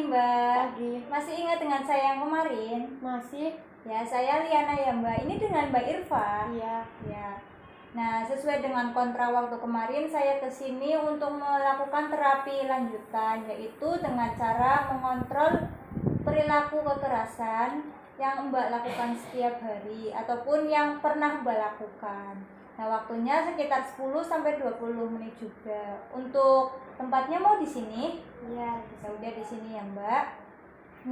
Pagi Mbak. Pagi. Masih ingat dengan saya yang kemarin? Masih? Ya, saya Liana ya Mbak. Ini dengan Mbak Irfa. Iya. Ya. Nah, sesuai dengan kontra waktu kemarin, saya kesini untuk melakukan terapi lanjutan, yaitu dengan cara mengontrol perilaku kekerasan yang Mbak lakukan setiap hari ataupun yang pernah Mbak lakukan. Nah, waktunya sekitar 10-20 menit juga. Untuk tempatnya mau di sini? Iya. Ya udah di sini ya Mbak.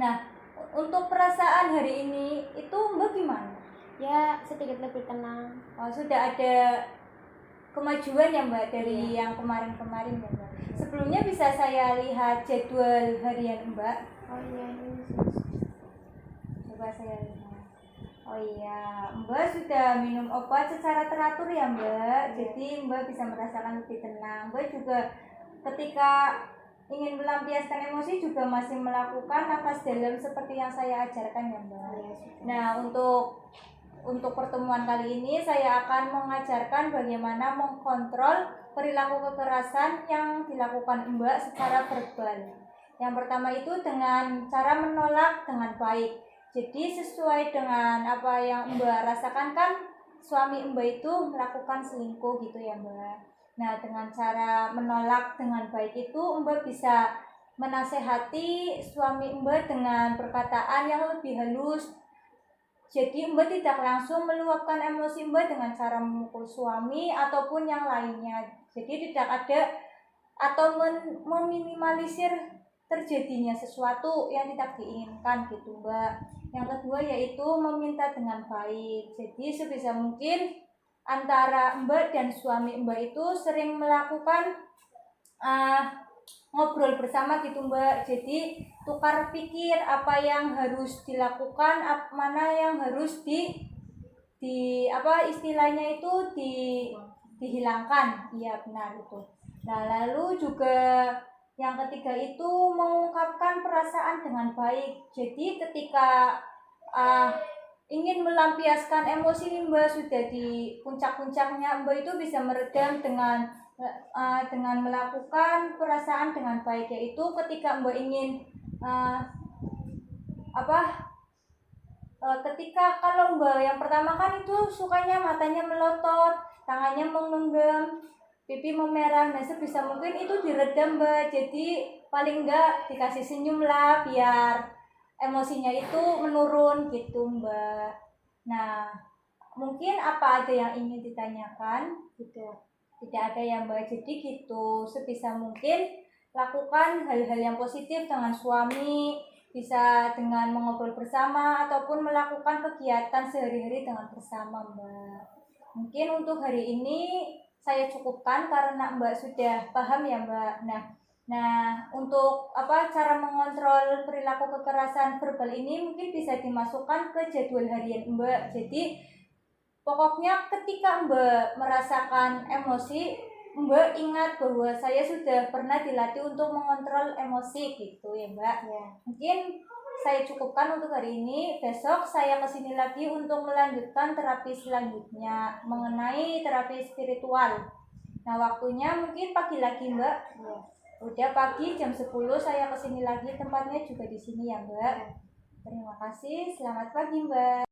Nah, untuk perasaan hari ini itu Mbak gimana? Ya, sedikit lebih tenang. Oh, sudah ada kemajuan ya Mbak dari Iya. yang kemarin-kemarin ya Mbak. Sebelumnya bisa saya lihat jadwal harian Mbak? Oh iya, ini Coba saya lihat. Oh iya, Mbak sudah minum obat secara teratur ya Mbak. Jadi Mbak bisa merasakan lebih tenang. Mbak juga ketika ingin melampiaskan emosi juga masih melakukan nafas dalam seperti yang saya ajarkan ya Mbak. Iya, Nah, untuk pertemuan kali ini saya akan mengajarkan bagaimana mengkontrol perilaku kekerasan yang dilakukan Mbak secara verbal. Yang pertama itu dengan cara menolak dengan baik. Jadi sesuai dengan apa yang Mbak rasakan, kan suami Mbak itu melakukan selingkuh gitu ya Mbak. Nah, dengan cara menolak dengan baik itu Mbak bisa menasehati suami Mbak dengan perkataan yang lebih halus. Jadi Mbak tidak langsung meluapkan emosi Mbak dengan cara memukul suami ataupun yang lainnya. Jadi tidak ada atau meminimalisir terjadinya sesuatu yang tidak diinginkan gitu Mbak. Yang kedua yaitu meminta dengan baik. Jadi sebisa mungkin antara Mbak dan suami Mbak itu sering melakukan ngobrol bersama gitu Mbak. Jadi tukar pikir apa yang harus dilakukan, mana yang harus apa istilahnya itu dihilangkan. Iya benar itu. Nah, lalu juga yang ketiga itu mengungkapkan perasaan dengan baik. Jadi ketika ingin melampiaskan emosi Mbak sudah di puncak-puncaknya, Mbak itu bisa meredam dengan melakukan perasaan dengan baik, yaitu ketika Mbak ingin ketika kalau Mbak yang pertama kan itu sukanya matanya melotot, tangannya menggenggam, pipi memerah. Nah, sebisa mungkin itu diredam Mbak. Jadi paling enggak dikasih senyum lah biar emosinya itu menurun gitu Mbak. Nah, mungkin apa ada yang ingin ditanyakan gitu? Tidak ada ya Mbak. Jadi gitu, sebisa mungkin lakukan hal-hal yang positif dengan suami, bisa dengan mengobrol bersama ataupun melakukan kegiatan sehari-hari dengan bersama Mbak. Mungkin untuk hari ini saya cukupkan karena Mbak sudah paham ya Mbak. Nah, untuk cara mengontrol perilaku kekerasan verbal ini mungkin bisa dimasukkan ke jadwal harian Mbak. Jadi pokoknya ketika Mbak merasakan emosi, Mbak ingat bahwa saya sudah pernah dilatih untuk mengontrol emosi gitu ya Mbak. Ya. Mungkin saya cukupkan untuk hari ini. Besok saya kesini lagi untuk melanjutkan terapi selanjutnya mengenai terapi spiritual. Nah, waktunya mungkin pagi lagi Mbak. Ya. Udah pagi jam 10 saya kesini lagi, tempatnya juga di sini ya Mbak. Terima kasih, selamat pagi Mbak.